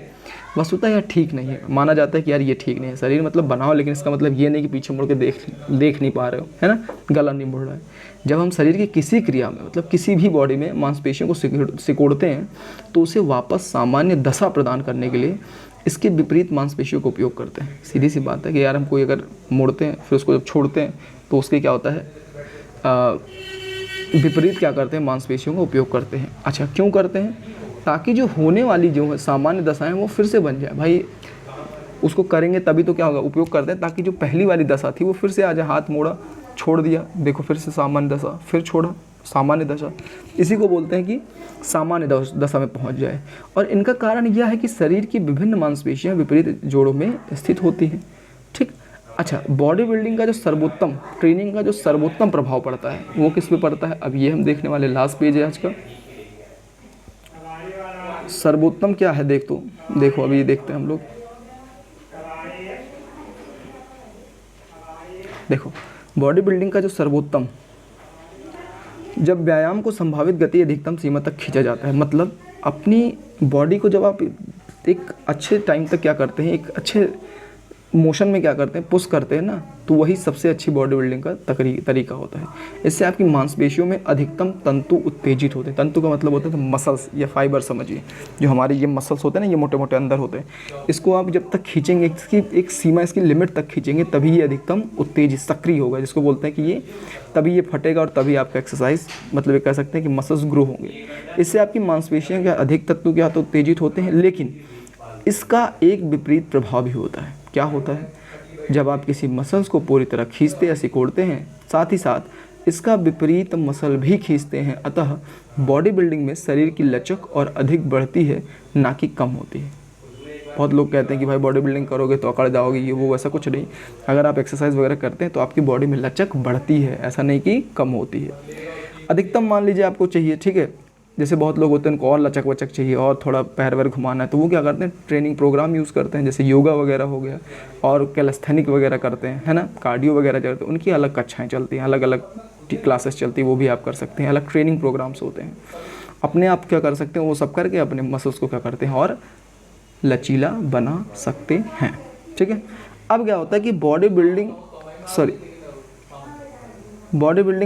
वस्तुतः यह ठीक नहीं है, माना जाता है कि यार ये ठीक नहीं है। शरीर मतलब बनाओ, लेकिन इसका मतलब ये नहीं कि पीछे मुड़ के देख नहीं पा रहे हो, है ना, गला नहीं मुड़ रहा है। जब हम शरीर की किसी क्रिया में, मतलब किसी भी बॉडी में मांसपेशियों को सिकोड़ते हैं तो उसे वापस सामान्य दशा प्रदान करने के लिए इसके विपरीत मांसपेशियों का उपयोग करते हैं। सीधी सी बात है कि यार हम कोई अगर मोड़ते हैं फिर उसको जब छोड़ते हैं तो उसके क्या होता है, विपरीत क्या करते हैं, मांसपेशियों का उपयोग करते हैं। अच्छा, क्यों करते हैं? ताकि जो होने वाली जो है सामान्य दशाएं वो फिर से बन जाए। भाई उसको करेंगे तभी तो क्या होगा, उपयोग करते हैं ताकि जो पहली वाली दशा थी वो फिर से आ जाए। हाथ मोड़ा, छोड़ दिया, देखो फिर से सामान्य दशा, फिर छोड़ा, सामान्य दशा। इसी को बोलते हैं कि सामान्य दशा में पहुंच जाए। और इनका कारण यह है कि शरीर की विभिन्न मांसपेशियां विपरीत जोड़ों में स्थित होती हैं। ठीक। अच्छा, बॉडी बिल्डिंग का जो सर्वोत्तम, ट्रेनिंग का जो सर्वोत्तम प्रभाव पड़ता है वो किस पे पड़ता है? अब ये हम देखने वाले लास्ट पेज है आज का। सर्वोत्तम क्या है देखो अभी ये देखते हैं हम लोग। देखो, बॉडी बिल्डिंग का जो सर्वोत्तम, जब व्यायाम को संभावित गति अधिकतम सीमा तक खींचा जाता है, मतलब अपनी बॉडी को जब आप एक अच्छे टाइम तक क्या करते हैं, एक अच्छे मोशन में क्या करते हैं, पुश करते हैं ना, तो वही सबसे अच्छी बॉडी बिल्डिंग का तरीका होता है। इससे आपकी मांसपेशियों में अधिकतम तंतु उत्तेजित होते हैं। तंतु का मतलब होता है तो मसल्स या फाइबर समझिए, जो हमारे ये मसल्स होते हैं ना, ये मोटे मोटे अंदर होते हैं। इसको आप जब तक खींचेंगे, इसकी एक सीमा, इसकी लिमिट तक खींचेंगे, तभी ये अधिकतम उत्तेजित सक्रिय होगा, जिसको बोलते हैं कि ये तभी ये फटेगा और तभी आपका एक्सरसाइज, मतलब ये कह सकते हैं कि मसल्स ग्रो होंगे। इससे आपकी मांसपेशियाँ क्या अधिक तत्व क्या तो उत्तेजित होते हैं। लेकिन इसका एक विपरीत प्रभाव भी होता है। क्या होता है? जब आप किसी मसल्स को पूरी तरह खींचते या सिकोड़ते हैं, साथ ही साथ इसका विपरीत मसल भी खींचते हैं। अतः बॉडी बिल्डिंग में शरीर की लचक और अधिक बढ़ती है, ना कि कम होती है। बहुत लोग कहते हैं कि भाई बॉडी बिल्डिंग करोगे तो अकड़ जाओगे, ये वो, वैसा कुछ नहीं। अगर आप एक्सरसाइज वगैरह करते हैं तो आपकी बॉडी में लचक बढ़ती है, ऐसा नहीं कि कम होती है। अधिकतम मान लीजिए आपको चाहिए, ठीक है, जैसे बहुत लोग होते हैं उनको और लचक वचक चाहिए और थोड़ा पैर वैर घुमाना है, तो वो क्या करते हैं, ट्रेनिंग प्रोग्राम यूज़ करते हैं, जैसे योगा वगैरह हो गया और कैलेस्थेनिक वगैरह करते हैं, है ना, कार्डियो वगैरह करते हैं। उनकी अलग कक्षाएं चलती हैं, अलग अलग क्लासेस चलती है, वो भी आप कर सकते हैं। अलग ट्रेनिंग प्रोग्राम्स होते हैं। अपने आप क्या कर सकते हैं, वो सब करके अपने मसल्स को क्या करते हैं और लचीला बना सकते हैं। ठीक है। अब क्या होता है कि बॉडी बिल्डिंग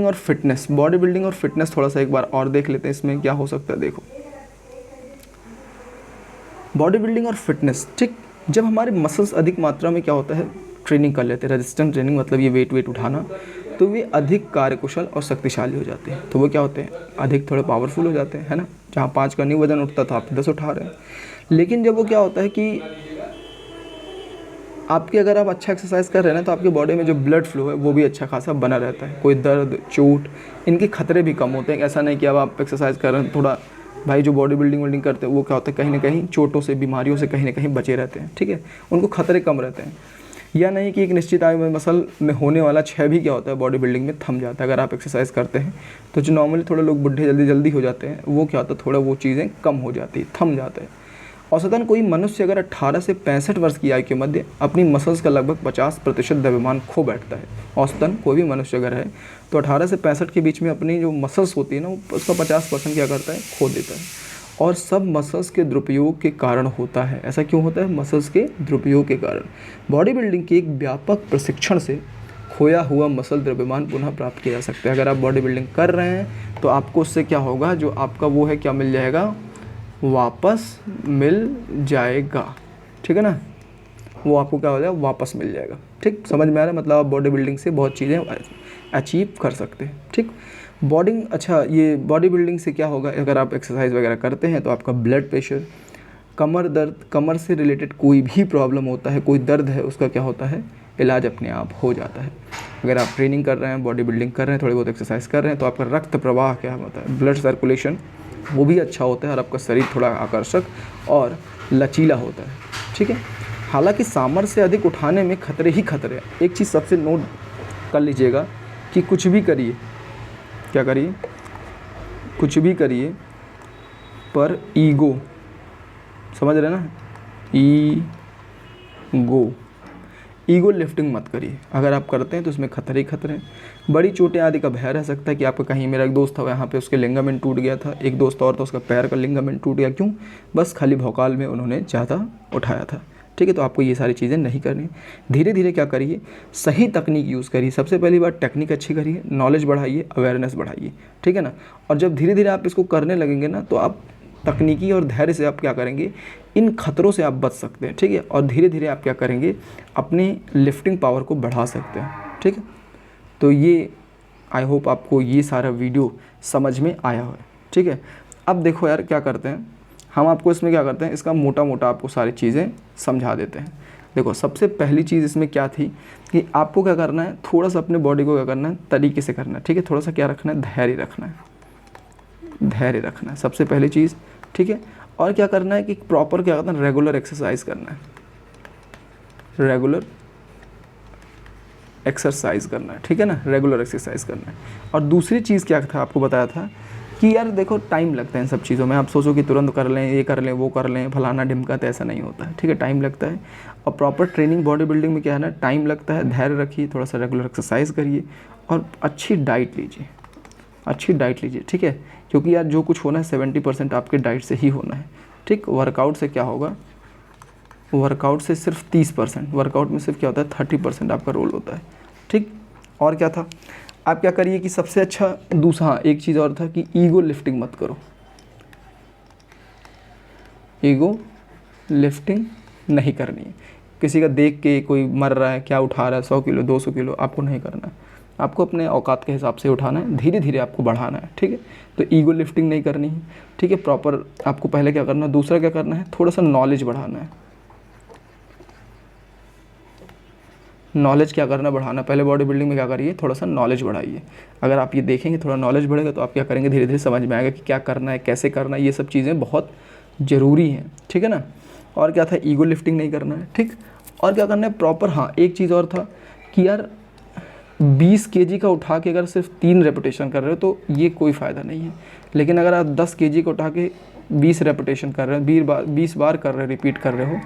और फिटनेस थोड़ा सा एक बार और देख लेते हैं, इसमें क्या हो सकता है। देखो, बॉडी बिल्डिंग और फिटनेस, ठीक, जब हमारे मसल्स अधिक मात्रा में क्या होता है, ट्रेनिंग कर लेते हैं, रेजिस्टेंट ट्रेनिंग, मतलब ये वेट उठाना, तो वे अधिक कार्यकुशल और शक्तिशाली हो जाते हैं। तो वो क्या होते हैं, अधिक थोड़े पावरफुल हो जाते हैं, है ना। जहाँ 5 का नहीं वजन उठता था, आप 10 उठा रहे हैं। लेकिन जब वो क्या होता है कि आपके, अगर आप अच्छा एक्सरसाइज कर रहे हैं ना, तो आपकी बॉडी में जो ब्लड फ्लो है वो भी अच्छा खासा बना रहता है। कोई दर्द, चोट, इनके खतरे भी कम होते हैं। ऐसा नहीं कि अब आप एक्सरसाइज कर रहे हैं, थोड़ा भाई जो बॉडी बिल्डिंग करते हैं वो क्या होता है, कहीं ना कहीं चोटों से, बीमारियों से कहीं ना कहीं बचे रहते हैं। ठीक है, उनको खतरे कम रहते हैं। या नहीं कि एक निश्चित आयु में मसल में होने वाला क्षय भी क्या होता है, बॉडी बिल्डिंग में थम जाता है। अगर आप एक्सरसाइज करते हैं तो जो नॉर्मली थोड़े लोग बुढ़े जल्दी हो जाते हैं, वो क्या होता है, थोड़ा वो चीज़ें कम हो जाती है, थम जाते हैं। औसतन कोई मनुष्य अगर 18 से 65 वर्ष की आयु के मध्य अपनी मसल्स का लगभग 50% द्रव्यमान खो बैठता है। औसतन कोई भी मनुष्य अगर है तो 18 से 65 के बीच में अपनी जो मसल्स होती है ना, उसका 50% क्या करता है, खो देता है। और सब मसल्स के दुरुपयोग के कारण होता है। ऐसा क्यों होता है? मसल्स के दुरुपयोग के कारण। बॉडी बिल्डिंग के एक व्यापक प्रशिक्षण से खोया हुआ मसल द्रव्यमान पुनः प्राप्त किया जा सकता है। अगर आप बॉडी बिल्डिंग कर रहे हैं तो आपको उससे क्या होगा, जो आपका वो है क्या मिल जाएगा, वापस मिल जाएगा। ठीक है ना, वो आपको क्या हो जाएगा, वापस मिल जाएगा। ठीक, समझ में आ रहा है? मतलब आप बॉडी बिल्डिंग से बहुत चीज़ें अचीव कर सकते हैं। ठीक, अच्छा, ये बॉडी बिल्डिंग से क्या होगा, अगर आप एक्सरसाइज वगैरह करते हैं तो आपका ब्लड प्रेशर, कमर दर्द, कमर से रिलेटेड कोई भी प्रॉब्लम होता है, कोई दर्द है, उसका क्या होता है, इलाज अपने आप हो जाता है। अगर आप ट्रेनिंग कर रहे हैं, बॉडी बिल्डिंग कर रहे हैं, थोड़ी बहुत एक्सरसाइज कर रहे हैं, तो आपका रक्त प्रवाह क्या होता है, ब्लड सर्कुलेशन, वो भी अच्छा होता है और आपका शरीर थोड़ा आकर्षक और लचीला होता है। ठीक है, हालांकि सामर्थ्य से अधिक उठाने में खतरे ही खतरे हैं। एक चीज़ सबसे नोट कर लीजिएगा कि कुछ भी करिए, क्या करिए, कुछ भी करिए, पर ईगो, समझ रहे ना, ईगो लिफ्टिंग मत करिए। अगर आप करते हैं तो उसमें खतरे ही खतरे हैं। बड़ी चोटें आदि का भय रह सकता है कि आपका कहीं, मेरा एक दोस्त था यहाँ पे, उसके लिगामेंट टूट गया था, एक दोस्त और था, उसका पैर का लिगामेंट टूट गया। क्यों? बस खाली भौकाल में उन्होंने ज़्यादा उठाया था। ठीक है, तो आपको ये सारी चीज़ें नहीं करनी। धीरे धीरे क्या करिए, सही तकनीक यूज़ करिए। सबसे पहली बात, टेक्निक अच्छी करिए, नॉलेज बढ़ाइए, अवेयरनेस बढ़ाइए। ठीक है ना, और जब धीरे धीरे आप इसको करने लगेंगे ना, तो आप तकनीकी और धैर्य से आप क्या करेंगे, इन खतरों से आप बच सकते हैं। ठीक है, और धीरे धीरे आप क्या करेंगे, अपनी लिफ्टिंग पावर को बढ़ा सकते हैं। ठीक है, तो ये आई होप आपको ये सारा वीडियो समझ में आया हो। ठीक है, अब देखो यार, क्या करते हैं हम, आपको इसमें क्या करते हैं, इसका मोटा मोटा आपको सारी चीज़ें समझा देते हैं। देखो, सबसे पहली चीज़ इसमें क्या थी कि आपको क्या करना है, थोड़ा सा अपने बॉडी को क्या करना है, तरीके से करना है। ठीक है, थोड़ा सा क्या रखना है, धैर्य रखना है, धैर्य रखना है, सबसे पहली चीज़। ठीक है, और क्या करना है कि प्रॉपर क्या करना है, रेगुलर एक्सरसाइज करना है, रेगुलर एक्सरसाइज करना है। ठीक है ना, रेगुलर एक्सरसाइज करना है। और दूसरी चीज़ क्या था, आपको बताया था कि यार देखो, टाइम लगता है इन सब चीज़ों में। आप सोचो कि तुरंत कर लें, ये कर लें, वो कर लें, फलाना ढिमका, तो ऐसा नहीं होता है। ठीक है, टाइम लगता है। और प्रॉपर ट्रेनिंग बॉडी बिल्डिंग में क्या है ना, टाइम लगता है। धैर्य रखिए, थोड़ा सा रेगुलर एक्सरसाइज करिए और अच्छी डाइट लीजिए, अच्छी डाइट लीजिए। ठीक है, क्योंकि यार जो कुछ होना है 70% आपके डाइट से ही होना है। ठीक, वर्कआउट से क्या होगा, वर्कआउट से सिर्फ 30%, वर्कआउट में सिर्फ क्या होता है, 30% आपका रोल होता है। ठीक, और क्या था, आप क्या करिए कि सबसे अच्छा दूसरा, एक चीज़ और था कि ईगो लिफ्टिंग मत करो, ईगो लिफ्टिंग नहीं करनी है। किसी का देख के कोई मर रहा है, क्या उठा रहा है, 100 किलो 200 किलो, आपको नहीं करना है। आपको अपने औकात के हिसाब से उठाना है, धीरे धीरे आपको बढ़ाना है। ठीक है, तो ईगो लिफ्टिंग नहीं करनी है। ठीक है, प्रॉपर आपको पहले क्या करना है, दूसरा क्या करना है, थोड़ा सा नॉलेज बढ़ाना है। नॉलेज क्या करना, बढ़ाना। पहले बॉडी बिल्डिंग में क्या करिए, थोड़ा सा नॉलेज बढ़ाइए। अगर आप ये देखेंगे, थोड़ा नॉलेज बढ़ेगा, तो आप क्या करेंगे, धीरे धीरे समझ में आएगा कि क्या करना है, कैसे करना है। ये सब चीज़ें बहुत ज़रूरी हैं। ठीक है ना, और क्या था, ईगो लिफ्टिंग नहीं करना है। ठीक, और क्या करना है प्रॉपर, हाँ एक चीज़ और था कि यार 20 केजी का उठा के अगर सिर्फ 3 रेपिटेशन कर रहे हो तो ये कोई फ़ायदा नहीं है। लेकिन अगर आप 10 केजी को उठा के 20 रेपिटेशन कर रहे हो, 20 बार कर रहे हो, रिपीट कर रहे हो,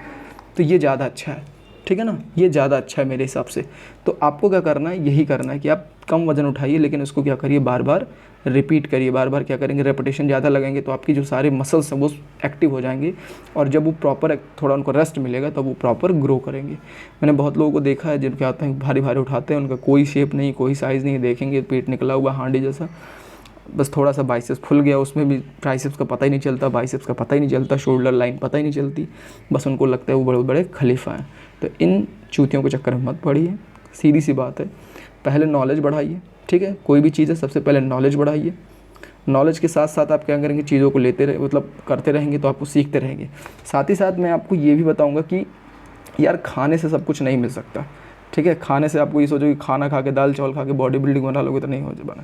तो ये ज़्यादा अच्छा है। ठीक है ना, ये ज़्यादा अच्छा है मेरे हिसाब से। तो आपको क्या करना है, यही करना है कि आप कम वजन उठाइए, लेकिन उसको क्या करिए, बार बार रिपीट करिए। बार बार क्या करेंगे, रेपिटेशन ज़्यादा लगेंगे तो आपकी जो सारे मसल्स हैं वो एक्टिव हो जाएंगे, और जब वो प्रॉपर थोड़ा उनको रेस्ट मिलेगा तब वो प्रॉपर ग्रो करेंगे। मैंने बहुत लोगों को देखा है जिनके आते हैं भारी भारी उठाते हैं, उनका कोई शेप नहीं, कोई साइज़ नहीं, देखेंगे पेट निकला हुआ हांडी जैसा, बस थोड़ा सा बाइसेप्स फुल गया, उसमें भी ट्राइसेप्स का पता ही नहीं चलता, बाइसेप्स का पता ही नहीं चलता, शोल्डर लाइन पता ही नहीं चलती, बस उनको लगता है वो बड़े बड़े खलीफा हैं। तो इन चूतियों के चक्कर में मत पड़िए, सीधी सी बात है। पहले नॉलेज बढ़ाइए। ठीक है, कोई भी चीज़ है सबसे पहले नॉलेज बढ़ाइए। नॉलेज के साथ साथ आप क्या करेंगे, चीज़ों को लेते रहे, मतलब करते रहेंगे तो आपको सीखते रहेंगे। साथ ही साथ मैं आपको ये भी बताऊँगा कि यार खाने से सब कुछ नहीं मिल सकता। ठीक है, खाने से आपको ये सोचो कि खाना खा के, दाल चावल खा के बॉडी बिल्डिंग बना लोगे तो नहीं हो बना।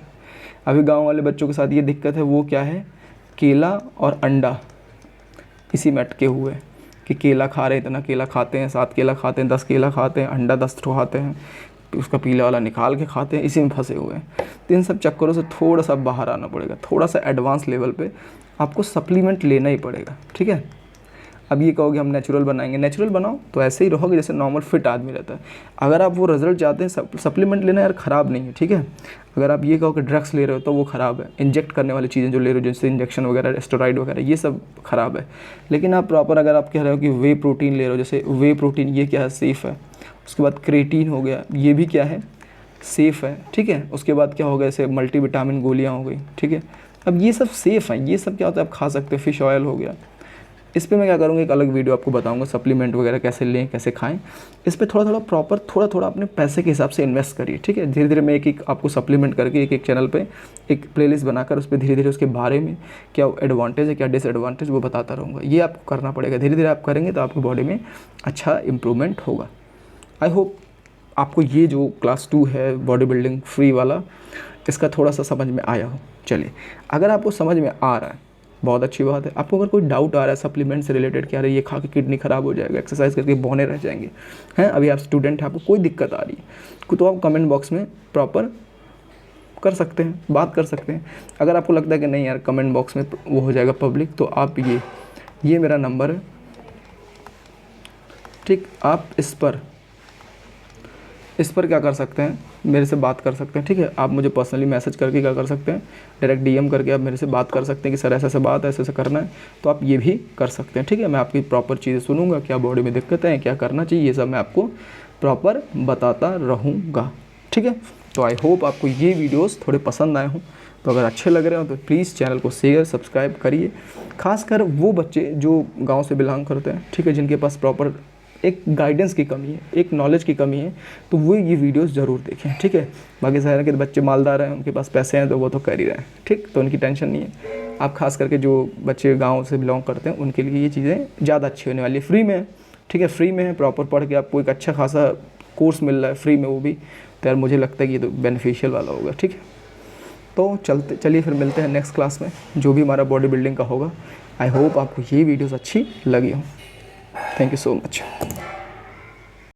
अभी गांव वाले बच्चों के साथ ये दिक्कत है, वो क्या है, केला और अंडा इसी में अटके हुए हैं कि केला खा रहे हैं, इतना केला खाते हैं, 7 केला खाते हैं, 10 केला खाते हैं, अंडा 10 ठो खाते हैं, उसका पीला वाला निकाल के खाते हैं, इसी में फंसे हुए हैं। तो इन सब चक्करों से थोड़ा सा बाहर आना पड़ेगा, थोड़ा सा एडवांस लेवल पे आपको सप्लीमेंट लेना ही पड़ेगा। ठीक है, अब ये कहोगे हम नेचुरल बनाएंगे, नेचुरल बनाओ तो ऐसे ही रहोगे जैसे नॉर्मल फिट आदमी रहता है। अगर आप वो रिजल्ट चाहते हैं, सप्लीमेंट लेना यार ख़राब नहीं है, ठीक है। अगर आप ये कहो कि ड्रग्स ले रहे हो तो वो ख़राब है, इंजेक्ट करने वाली चीज़ें जो ले रहे हो जैसे इंजेक्शन वगैरह, स्टेरॉइड वगैरह, ये सब ख़राब है। लेकिन आप प्रॉपर अगर आप कह रहे हो कि वे प्रोटीन ले रहे हो, जैसे वे प्रोटीन ये क्या है, सेफ़ है। उसके बाद क्रेटीन हो गया, ये भी क्या है, सेफ़ है, ठीक है। उसके बाद क्या हो गया, जैसे मल्टीविटामिन गोलियाँ हो गई, ठीक है। अब ये सब सेफ़ हैं, ये सब क्या होता है आप खा सकते हो। फ़िश ऑयल हो गया, इस पे मैं क्या करूँगा, एक अलग वीडियो आपको बताऊँगा सप्लीमेंट वगैरह कैसे लें, कैसे खाएं। इस पे थोड़ा थोड़ा प्रॉपर थोड़ा अपने पैसे के हिसाब से इन्वेस्ट करिए, ठीक है। धीरे धीरे मैं एक आपको सप्लीमेंट करके एक चैनल पे एक प्लेलिस्ट बनाकर उस पर धीरे धीरे उसके बारे में क्या एडवांटेज है क्या डिसएडवांटेज वो बताता रहूँगा। ये आपको करना पड़ेगा, धीरे धीरे आप करेंगे तो आपकी बॉडी में अच्छा इम्प्रूवमेंट होगा। आई होप आपको ये जो क्लास 2 है बॉडी बिल्डिंग फ्री वाला, इसका थोड़ा सा समझ में आया हो। चलिए, अगर आपको समझ में आ रहा है बहुत अच्छी बात है। आपको अगर कोई डाउट आ रहा है सप्लीमेंट से रिलेटेड, क्या ये खा के किडनी ख़राब हो जाएगा, एक्सरसाइज करके बौने रह जाएंगे, हैं, अभी आप स्टूडेंट हैं, आपको कोई दिक्कत आ रही है तो आप कमेंट बॉक्स में प्रॉपर कर सकते हैं, बात कर सकते हैं। अगर आपको लगता है कि नहीं यार कमेंट बॉक्स में वो हो जाएगा पब्लिक, तो आप ये मेरा नंबर है, ठीक। आप इस पर क्या कर सकते हैं, मेरे से बात कर सकते हैं, ठीक है। आप मुझे पर्सनली मैसेज करके क्या कर सकते हैं, डायरेक्ट डीएम करके आप मेरे से बात कर सकते हैं कि सर ऐसा ऐसा बात है, ऐसे ऐसा करना है, तो आप ये भी कर सकते हैं, ठीक है। मैं आपकी प्रॉपर चीज़ें सुनूंगा, क्या बॉडी में दिक्कतें हैं, क्या करना चाहिए, ये सब मैं आपको प्रॉपर बताता रहूँगा, ठीक है। तो आई होप आपको ये वीडियोज़ थोड़े पसंद आए हों। तो अगर अच्छे लग रहे हो तो प्लीज़ चैनल को शेयर सब्सक्राइब करिए। खासकर वो बच्चे जो गाँव से बिलोंग करते हैं, ठीक है, जिनके पास प्रॉपर एक गाइडेंस की कमी है, एक नॉलेज की कमी है, तो वो ये वीडियोस ज़रूर देखें, ठीक है। बाकी शहर के बच्चे मालदार हैं, उनके पास पैसे हैं तो वो तो कर ही रहे हैं, ठीक, तो उनकी टेंशन नहीं है। आप खास करके जो बच्चे गांव से बिलोंग करते हैं उनके लिए ये चीज़ें ज़्यादा अच्छी होने वाली है। फ्री में है, ठीक है, फ्री में है, प्रॉपर पढ़ के आपको एक अच्छा खासा कोर्स मिल रहा है फ्री में, वो भी। तो यार मुझे लगता है कि ये तो बेनिफिशियल वाला होगा, ठीक है। तो चलिए फिर मिलते हैं नेक्स्ट क्लास में, जो भी हमारा बॉडी बिल्डिंग का होगा। आई होप आपको ये वीडियोज़ अच्छी लगी हो। Thank you so much.